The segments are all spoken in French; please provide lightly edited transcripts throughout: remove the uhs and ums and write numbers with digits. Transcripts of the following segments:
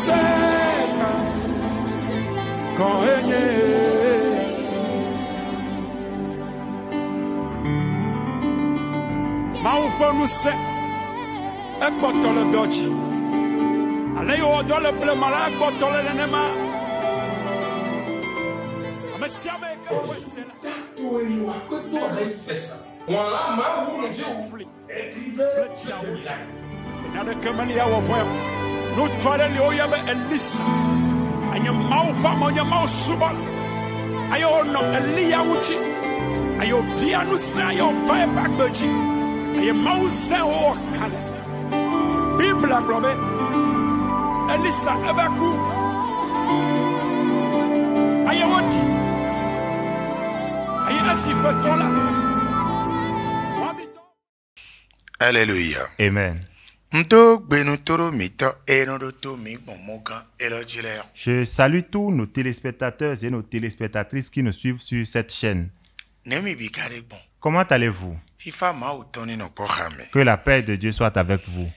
seca con Maufonu se ekpotole dochi ale yo do le ple mala ekpotole nenema amesiame ka wesela to ni wa ko to re fesa wala ma wu no je ufli écrivez na de kemali ya wo voya no twale le o ya be elisa anya maufa monya mausuba ayo no elia wuchi ayo bia no sa ayo bai back dochi ayo mause o kale bibla brobe elisa ebaku ayo woti ayo asipetola. Alléluia. Amen. Je salue tous nos téléspectateurs et nos téléspectatrices qui nous suivent sur cette chaîne. Comment allez-vous? Que la paix de Dieu soit avec vous.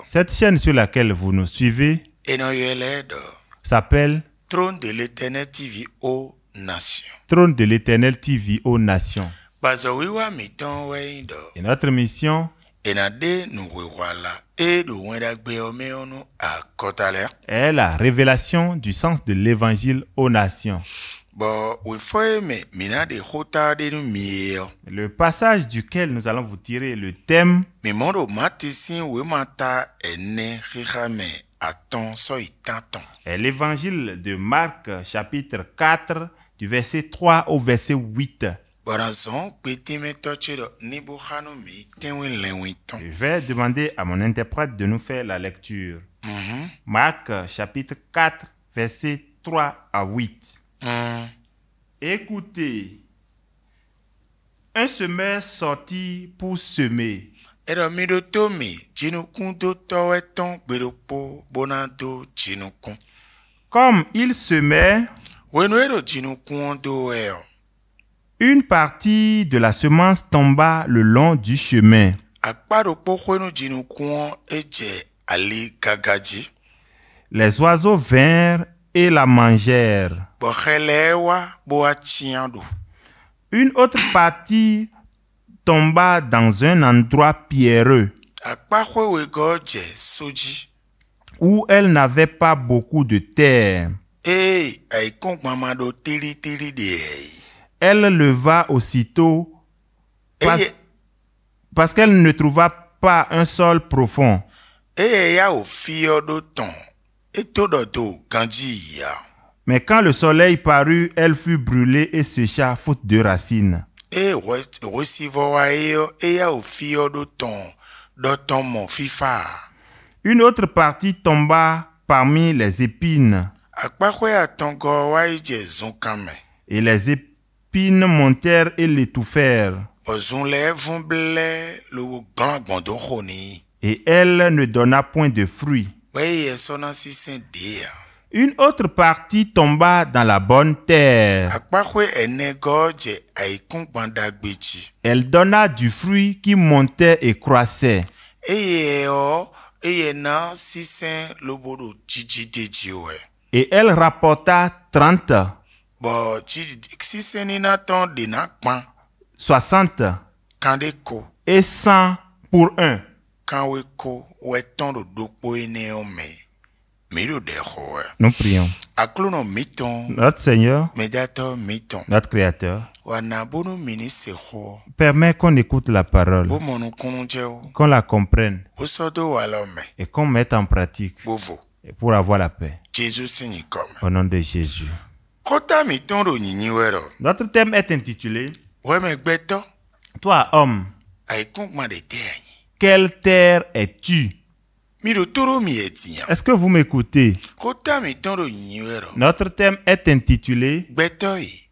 Cette chaîne sur laquelle vous nous suivez s'appelle Trône de l'Éternel TV aux Nations. Trône de l'Éternel TV aux Nations. Et notre mission est la révélation du sens de l'évangile aux nations. Le passage duquel nous allons vous tirer le thème est l'évangile de Marc chapitre 4 du verset 3 au verset 8. Je vais demander à mon interprète de nous faire la lecture. Marc chapitre 4 verset 3 à 8. Écoutez, un semeur sortit pour semer. Comme il semait, une partie de la semence tomba le long du chemin. Les oiseaux vinrent et la mangèrent. Une autre partie tomba dans un endroit pierreux où elle n'avait pas beaucoup de terre. Elle leva aussitôt parce qu'elle ne trouva pas un sol profond. Mais quand le soleil parut, elle fut brûlée et sécha faute de racines. Une autre partie tomba parmi les épines. Et les épines montèrent et l'étouffèrent. Et elle ne donna point de fruits. Une autre partie tomba dans la bonne terre. Elle donna du fruit qui montait et croissait. Et elle rapporta 30, 60 et 100 pour un. Nous prions. Notre Seigneur, notre Créateur, permet qu'on écoute la parole, qu'on la comprenne et qu'on mette en pratique pour avoir la paix. Au nom de Jésus. Notre thème est intitulé Toi, homme, quelle terre es-tu? Est-ce que vous m'écoutez? Notre thème est intitulé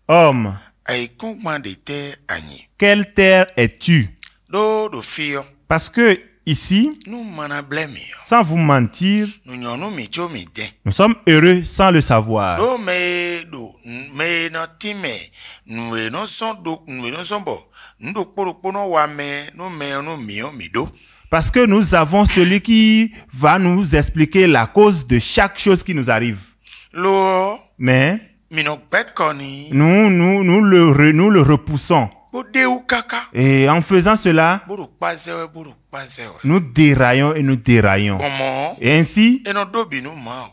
Homme, quelle terre es-tu? Parce que ici, sans vous mentir, nous sommes heureux sans le savoir. Parce que nous avons celui qui va nous expliquer la cause de chaque chose qui nous arrive. Mais nous le repoussons. Et en faisant cela, nous déraillons et nous déraillons. Et ainsi,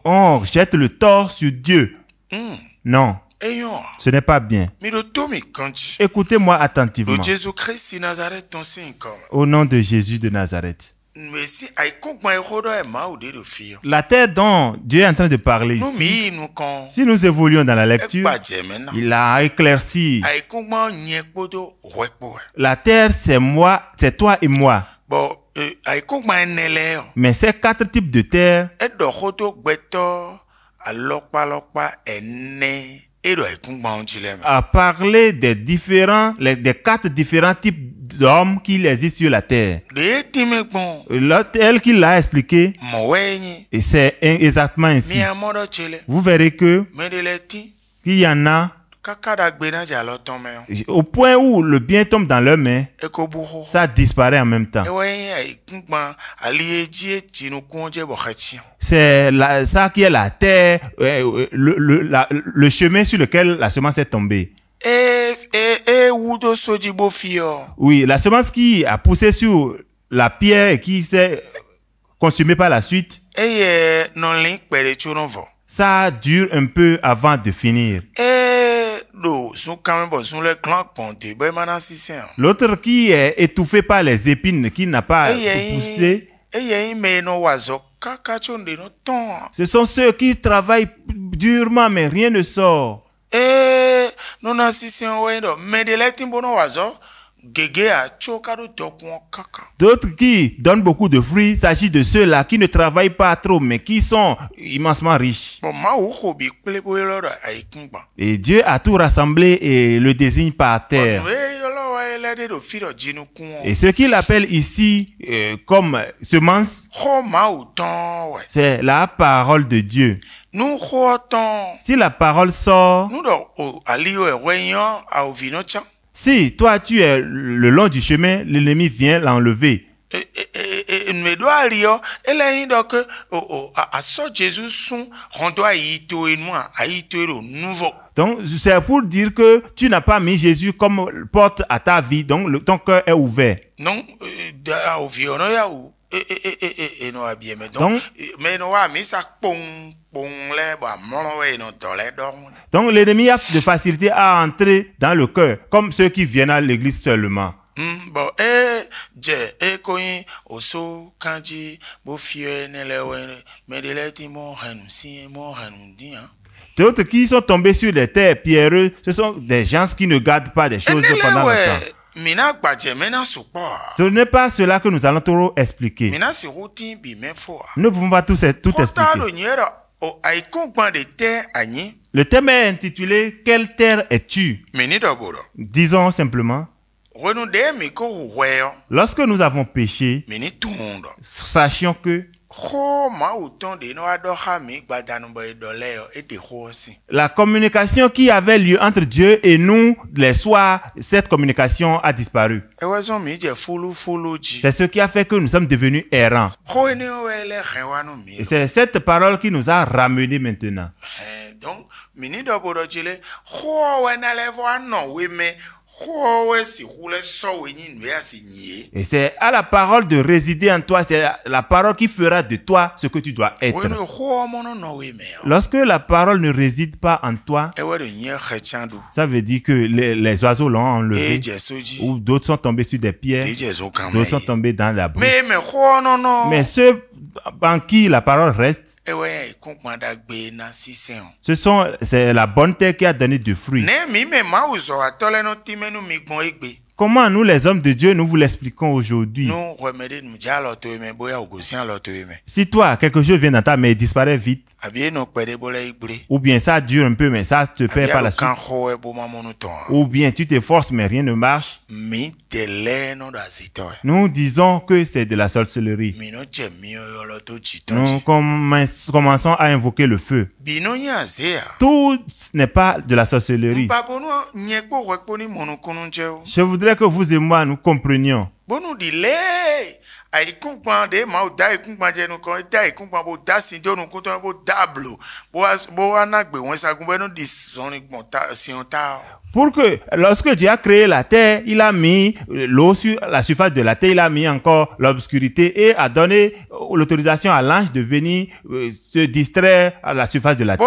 on jette le tort sur Dieu. Non, ce n'est pas bien. Écoutez-moi attentivement. Au nom de Jésus de Nazareth. La terre dont Dieu est en train de parler ici, si nous évoluons dans la lecture, il a éclairci. La terre, c'est moi, c'est toi et moi. Mais ces 4 types de terre, a parlé des 4 différents types d'hommes qui existent sur la terre. Tel qu'il l'a expliqué, et c'est exactement ainsi. Vous verrez que qu'il y en a au point où le bien tombe dans leurs mains, ça disparaît en même temps. C'est ça qui est la terre, le chemin sur lequel la semence est tombée. Oui, la semence qui a poussé sur la pierre et qui s'est consumée par la suite, ça dure un peu avant de finir. L'autre qui est étouffé par les épines, qui n'a pas poussé, ce sont ceux qui travaillent durement mais rien ne sort. D'autres qui donnent beaucoup de fruits, il s'agit de ceux-là qui ne travaillent pas trop mais qui sont immensement riches. Et Dieu a tout rassemblé et le désigne par terre. Et ce qu'il appelle ici comme semence, c'est la parole de Dieu. Si la parole sort, si toi tu es le long du chemin, l'ennemi vient l'enlever. Donc c'est pour dire que tu n'as pas mis Jésus comme porte à ta vie, donc ton cœur est ouvert. Donc l'ennemi a de facilité à entrer dans le cœur, comme ceux qui viennent à l'église seulement. D'autres qui sont tombés sur des terres pierreuses, ce sont des gens qui ne gardent pas des choses pendant longtemps. Ce n'est pas cela que nous allons trop expliquer. Nous ne pouvons pas tout expliquer. Le thème est intitulé « Quelle terre es-tu » Disons simplement, lorsque nous avons péché, sachons que la communication qui avait lieu entre Dieu et nous les soirs, cette communication a disparu. C'est ce qui a fait que nous sommes devenus errants. Et c'est cette parole qui nous a ramenés maintenant. Et c'est à la parole de résider en toi, c'est la parole qui fera de toi ce que tu dois être. Lorsque la parole ne réside pas en toi, ça veut dire que les oiseaux l'ont enlevé, ou d'autres sont tombés sur des pierres, d'autres sont tombés dans la brousse. Mais ceux en qui la parole reste, c'est la bonne terre qui a donné du fruit. Comment nous, les hommes de Dieu, nous vous l'expliquons aujourd'hui? Si toi, quelque chose vient dans ta main et disparaît vite, ou bien ça dure un peu mais ça te perd par la suite, ou bien tu t'efforces mais rien ne marche, nous disons que c'est de la sorcellerie. Nous commençons à invoquer le feu. Tout n'est pas de la sorcellerie. Je voudrais que vous et moi nous comprenions. Pour que, lorsque Dieu a créé la terre, il a mis l'eau sur la surface de la terre, il a mis encore l'obscurité et a donné l'autorisation à l'ange de venir se distraire à la surface de la terre.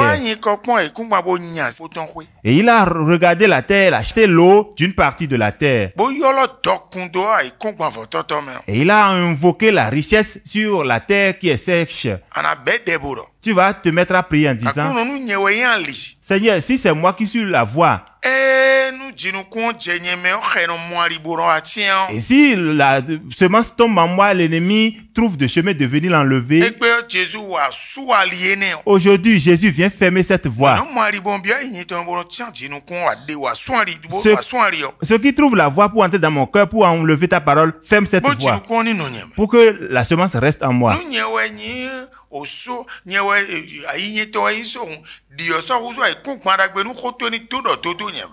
Et il a regardé la terre, il a acheté l'eau d'une partie de la terre. Et il a invoqué la richesse sur la terre qui est sèche. Tu vas te mettre à prier en disant, Seigneur, si c'est moi qui suis la voie, et si la semence tombe en moi, l'ennemi trouve de chemin de venir l'enlever. Aujourd'hui, Jésus vient fermer cette voie. Ceux qui trouvent la voie pour entrer dans mon cœur, pour enlever ta parole, ferme cette voie. Pour que la semence reste en moi.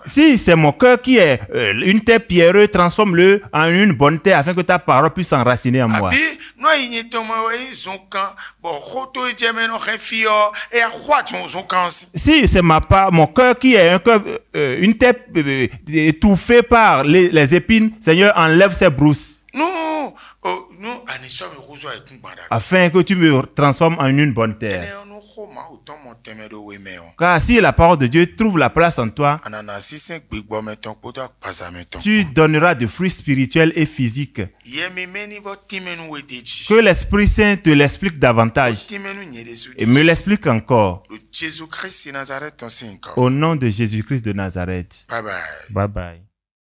Si c'est mon cœur qui est une terre pierreuse, transforme-le en une bonne terre afin que ta parole puisse s'enraciner en moi. Si c'est mon cœur qui est une terre étouffée par les épines, Seigneur, enlève ces brousses. Afin que tu me transformes en une bonne terre. Car si la parole de Dieu trouve la place en toi, tu donneras des fruits spirituels et physiques. Que l'Esprit Saint te l'explique davantage et me l'explique encore. Au nom de Jésus-Christ de Nazareth. Bye bye. Bye bye.